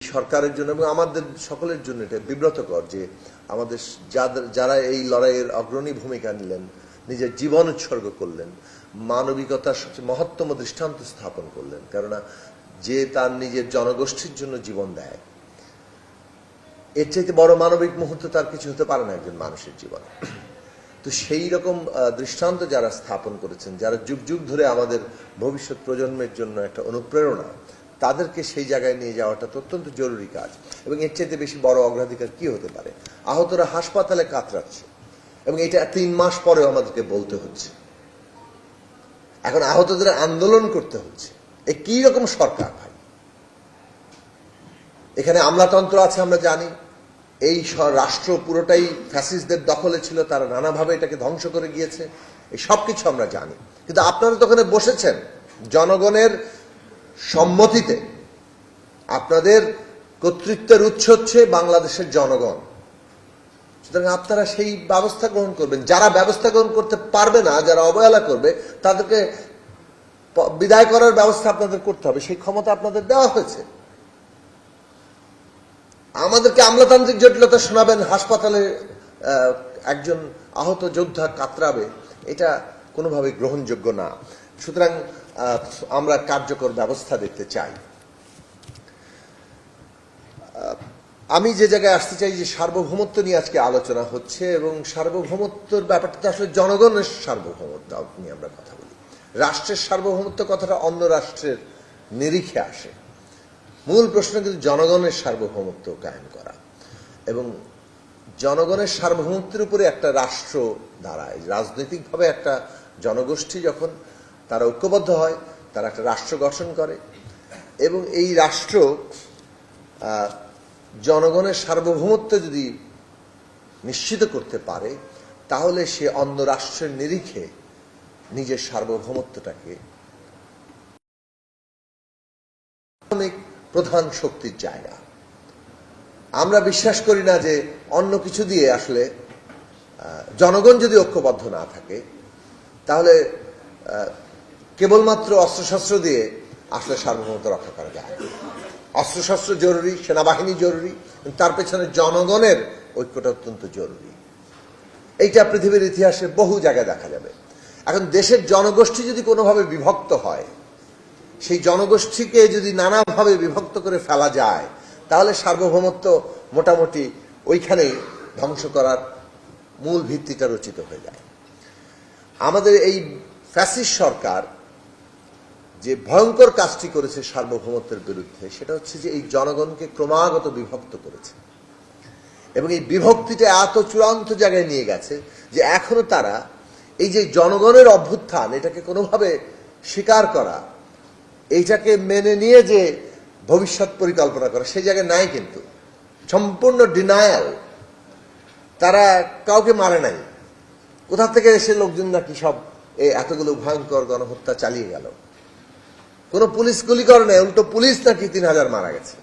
সরকারের জন্য এবং আমাদের সকলের জন্য এটা বিব্রতকর যে আমাদের যারা এই লড়াইয়ের অগ্রণী ভূমিকা নিলেন, নিজের জীবন উৎসর্গ করলেন, মানবিকতার সবচেয়ে মহত্তম দৃষ্টান্ত স্থাপন করলেন, কেননা যে তার নিজের জনগোষ্ঠীর জন্য জীবন দেয়, এর চাইতে বড় মানবিক মুহূর্ত তার কিছু হতে পারে না একজন মানুষের জীবনে। তো সেই রকম দৃষ্টান্ত যারা স্থাপন করেছেন, যারা যুগ যুগ ধরে আমাদের ভবিষ্যৎ প্রজন্মের জন্য একটা অনুপ্রেরণা, তাদেরকে সেই জায়গায় নিয়ে যাওয়াটা তো অত্যন্ত জরুরি কাজ। এবং এর চাইতে বেশি বড় অগ্রাধিকার কি হতে পারে? আহতরা হাসপাতালে কাতরাচ্ছে এবং এটা 3 মাস পরেও আমাদেরকে বলতে হচ্ছে। এখন আহতদের আন্দোলন করতে হচ্ছে। এ কি রকম সরকার ভাই? এখানে আমলাতন্ত্র আছে আমরা জানি, এই রাষ্ট্র পুরোটাই ফ্যাসিস্টদের দখলে ছিল, তারা নানাভাবে এটাকে ধ্বংস করে গিয়েছে, এই সব কিছু আমরা জানি। কিন্তু আপনারা তো ওখানে বসেছেন জনগণের সম্মতিতে, আপনাদের কর্তৃত্বের উৎস হচ্ছে বাংলাদেশের জনগণ। সুতরাং আপনারা সেই ব্যবস্থা গ্রহণ করবেন। যারা ব্যবস্থা গ্রহণ করতে পারবে না, যারা অবহেলা করবে, তাদেরকে বিদায় করার ব্যবস্থা আপনাদের করতে হবে। সেই ক্ষমতা আপনাদের দেওয়া হয়েছে। আমাদেরকে আমলাতান্ত্রিক জটিলতা শোনাবেন, হাসপাতালে একজন আহত যোদ্ধা কাতরাবে, এটা কোনোভাবে গ্রহণযোগ্য না। সুতরাং আমরা কার্যকর ব্যবস্থা দেখতে চাই। আমি যে জায়গায় আসতে চাই যে সার্বভৌমত্ব নিয়ে আজকে আলোচনা হচ্ছে, এবং সার্বভৌমত্বের ব্যাপারটা আসলে জনগণের সার্বভৌমত্ব নিয়ে আমরা কথা বলি। রাষ্ট্রের সার্বভৌমত্ব কথাটা অন্য রাষ্ট্রের নিরিখে আসে। মূল প্রশ্ন কিন্তু জনগণের সার্বভৌমত্ব কায়েম করা, এবং জনগণের সার্বভৌমত্বের উপরে একটা রাষ্ট্র দাঁড়ায়। রাজনৈতিকভাবে একটা জনগোষ্ঠী যখন তারা ঐক্যবদ্ধ হয়, তারা একটা রাষ্ট্র গঠন করে, এবং এই রাষ্ট্র জনগণের সার্বভৌমত্ব যদি নিশ্চিত করতে পারে, তাহলে সে অন্য রাষ্ট্রের নিরিখে নিজের সার্বভৌমত্বটাকে প্রধান শক্তির জায়গা। আমরা বিশ্বাস করি না যে অন্য কিছু দিয়ে আসলে, জনগণ যদি ঐক্যবদ্ধ না থাকে, তাহলে কেবলমাত্র অস্ত্রশস্ত্র দিয়ে আসলে সার্বভৌমত্ব রক্ষা করা যায়। অস্ত্রশস্ত্র জরুরি, সেনাবাহিনী জরুরি, তার পেছনে জনগণের ঐক্যটা অত্যন্ত জরুরি। এইটা পৃথিবীর ইতিহাসে বহু জায়গায় দেখা যাবে। এখন দেশের জনগোষ্ঠী যদি কোনোভাবে বিভক্ত হয়, সেই জনগোষ্ঠীকে যদি নানাভাবে বিভক্ত করে ফেলা যায়, তাহলে সার্বভৌমত্ব মোটামুটি ওইখানেই ধ্বংস করার মূল ভিত্তিটা রচিত হয়ে যায়। আমাদের এই ফ্যাসিস্ট সরকার যে ভয়ঙ্কর কাজটি করেছে সার্বভৌমত্বের বিরুদ্ধে, সেটা হচ্ছে যে এই জনগণকে ক্রমাগত বিভক্ত করেছে, এবং এই বিভক্তিটা এত চূড়ান্ত জায়গায় নিয়ে গেছে যে এখনো তারা এই যে জনগণের অভ্যুত্থান, এটাকে কোনোভাবে স্বীকার করা, এইটাকে মেনে নিয়ে যে ভবিষ্যৎ পরিকল্পনা করা, সেই জায়গায় নাই। কিন্তু সম্পূর্ণ ডিনায়াল। তারা কাউকে মারে নাই। কোথা থেকে এসে লোকজন নাকি সব এতগুলো ভয়ঙ্কর গণহত্যা চালিয়ে গেল? কোন পুলিশ গুলি করে নাই, উল্টো পুলিশ নাকি 3000 মারা গেছে।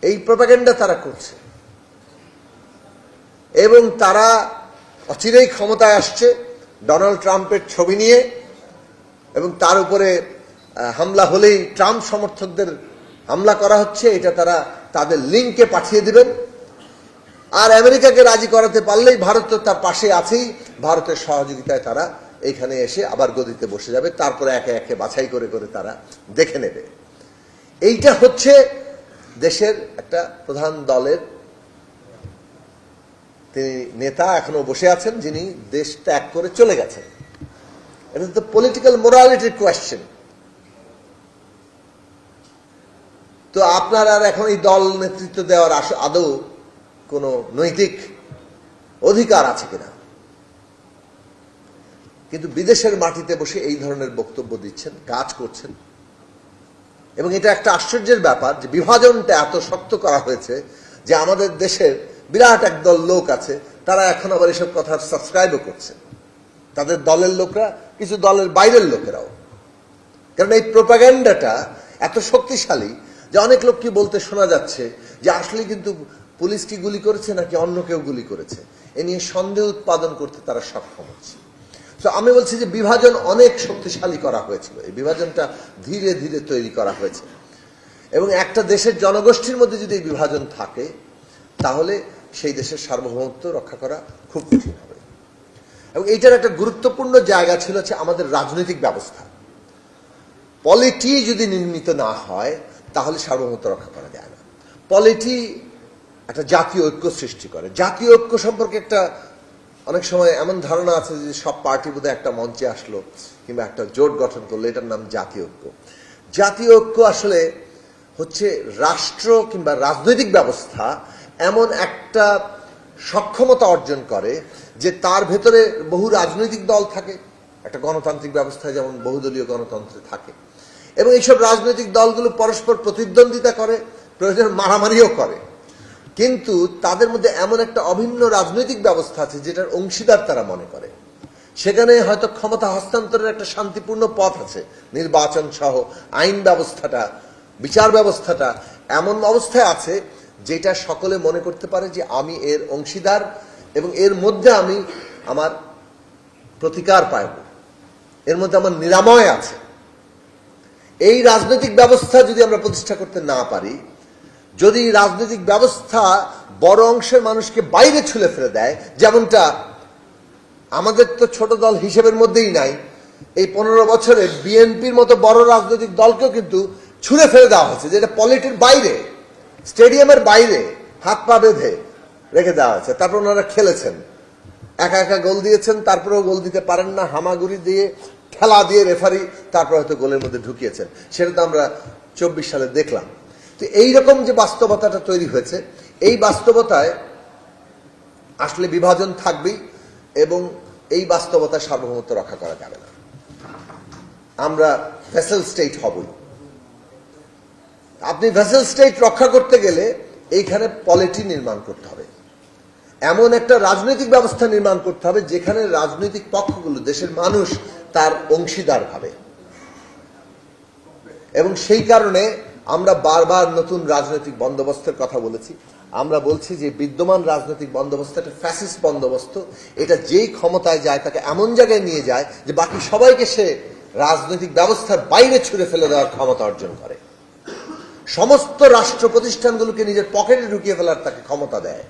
এই প্রপাগান্ডা তারা করছে, এবং তারা অচিরেই ক্ষমতায় আসছে ডোনাল্ড ট্রাম্পের ছবি নিয়ে, এবং তার উপরে হামলা হলেই ট্রাম্প সমর্থকদের হামলা করা হচ্ছে, এটা তারা তাদের লিঙ্কে পাঠিয়ে দিবেন। আর আমেরিকাকে রাজি করাতে পারলেই, ভারত তো তার পাশে আছেই, ভারতের সহযোগিতায় তারা এখানে এসে আবার গদিতে বসে যাবে। তারপরে একে একে বাছাই করে করে তারা দেখে নেবে। এইটা হচ্ছে দেশের একটা প্রধান দলের তিনি নেতা এখনো বসে আছেন, যিনি দেশ ত্যাগ করে চলে গেছেন। এটা তো পলিটিক্যাল মোরালিটির কোয়েশ্চেন। তো আপনার আর এখন এই দল নেতৃত্ব দেওয়ার আদৌ কোনো নৈতিক অধিকার আছে কিনা? কিন্তু বিদেশের মাটিতে বসে এই ধরনের বক্তব্য দিচ্ছেন, কাজ করছেন, এবং এটা একটা আশ্চর্যের ব্যাপার যে বিভাজনটা এত শক্ত করা হয়েছে যে আমাদের দেশের বিরাট একদল লোক আছে, তারা এখন আবার এসব কথা সাবস্ক্রাইবও করছে। তাদের দলের লোকরা, কিছু দলের বাইরের লোকেরাও। কারণ এই প্রোপাগান্ডাটা এত শক্তিশালী যে অনেক লোক কি বলতে শোনা যাচ্ছে যে আসলে কিন্তু পুলিশ কি গুলি করেছে নাকি অন্য কেউ গুলি করেছে, এ নিয়ে সন্দেহ উৎপাদন করতে তারা সক্ষম হচ্ছে। তো আমি বলছি যে বিভাজন অনেক শক্তিশালী করা হয়েছিল, এই বিভাজনটা ধীরে ধীরে তৈরি করা হয়েছে, এবং একটা দেশের জনগোষ্ঠীর মধ্যে যদি এই বিভাজন থাকে তাহলে সেই দেশের সার্বভৌমত্ব রক্ষা করা খুব কঠিন হবে। এবং এইটার একটা গুরুত্বপূর্ণ জায়গা ছিল হচ্ছে আমাদের রাজনৈতিক ব্যবস্থা। পলিটি যদি নির্মিত না হয় তাহলে সার্বভৌমত্ব রক্ষা করা যায় না। পলিটি একটা জাতীয় ঐক্য সৃষ্টি করে। জাতীয় ঐক্য সম্পর্কে একটা অনেক সময় এমন ধারণা আছে যে সব পার্টি বোধহয় একটা মঞ্চে আসলো কিংবা একটা জোট গঠন করলো, এটার নাম জাতীয় ঐক্য। জাতীয় ঐক্য আসলে হচ্ছে রাষ্ট্র কিংবা রাজনৈতিক ব্যবস্থা এমন একটা সক্ষমতা অর্জন করে যে তার ভেতরে বহু রাজনৈতিক দল থাকে, একটা গণতান্ত্রিক ব্যবস্থায় যেমন বহুদলীয় গণতন্ত্রে থাকে, এবং এইসব রাজনৈতিক দলগুলো পরস্পর প্রতিদ্বন্দ্বিতা করে, প্রয়োজনে মারামারিও করে, কিন্তু তাদের মধ্যে এমন একটা অভিন্ন রাজনৈতিক ব্যবস্থা আছে যেটার অংশীদার তারা মনে করে। সেখানে হয়তো ক্ষমতা হস্তান্তরের একটা শান্তিপূর্ণ পথ আছে, নির্বাচন সহ আইন ব্যবস্থাটা, বিচার ব্যবস্থাটা এমন অবস্থায় আছে যেটা সকলে মনে করতে পারে যে আমি এর অংশীদার এবং এর মধ্যে আমি আমার প্রতিকার পাইব, এর মধ্যে আমার নিরাময় আছে। এই রাজনৈতিক ব্যবস্থা যদি আমরা প্রতিষ্ঠা করতে না পারি, যদি রাজনৈতিক ব্যবস্থা বড় অংশের মানুষকে বাইরে ছুঁড়ে ফেলে দেয়, যেমনটা আমাদের তো ছোট দল হিসেবের মধ্যেই নাই, এই 15 বছরে বিএনপির মতো বড় রাজনৈতিক দলকেও কিন্তু ছুঁড়ে ফেলে দেওয়া হয়েছে, যেটা পলিটির বাইরে, স্টেডিয়ামের বাইরে হাত পা বেঁধে রেখে দেওয়া হয়েছে। তারপর ওনারা খেলেছেন, একা একা গোল দিয়েছেন, তারপরেও গোল দিতে পারেন না, হামাগুড়ি দিয়ে খেলা দিয়ে রেফারি তারপর হয়তো গোলের মধ্যে ঢুকিয়েছেন। সেটা তো আমরা 24 সালে দেখলাম। তো এইরকম যে বাস্তবতাটা তৈরি হয়েছে, এই বাস্তবতায় আসলে বিভাজন থাকবেই এবং এই বাস্তবতায় সার্বভৌমত্ব রক্ষা করা যাবে না। আমরা ভেসেল স্টেট হবই। আপনি ভেসেল স্টেট রক্ষা করতে গেলে এইখানে পলিটি নির্মাণ করতে হবে, এমন একটা রাজনৈতিক ব্যবস্থা নির্মাণ করতে হবে যেখানে রাজনৈতিক পক্ষগুলো, দেশের মানুষ তার অংশীদার ভাবে। এবং সেই কারণে আমরা বারবার নতুন রাজনৈতিক বন্দোবস্তের কথা বলেছি। আমরা বলছি যে বিদ্যমান রাজনৈতিক বন্দোবস্ত একটা ফ্যাসিস্ট বন্দোবস্ত। এটা যেই ক্ষমতায় যায় তাকে এমন জায়গায় নিয়ে যায় যে বাকি সবাইকে সে রাজনৈতিক ব্যবস্থার বাইরে ছুঁড়ে ফেলে দেওয়ার ক্ষমতা অর্জন করে, সমস্ত রাষ্ট্র প্রতিষ্ঠানগুলোকে নিজের পকেটে ঢুকিয়ে ফেলার তাকে ক্ষমতা দেয়।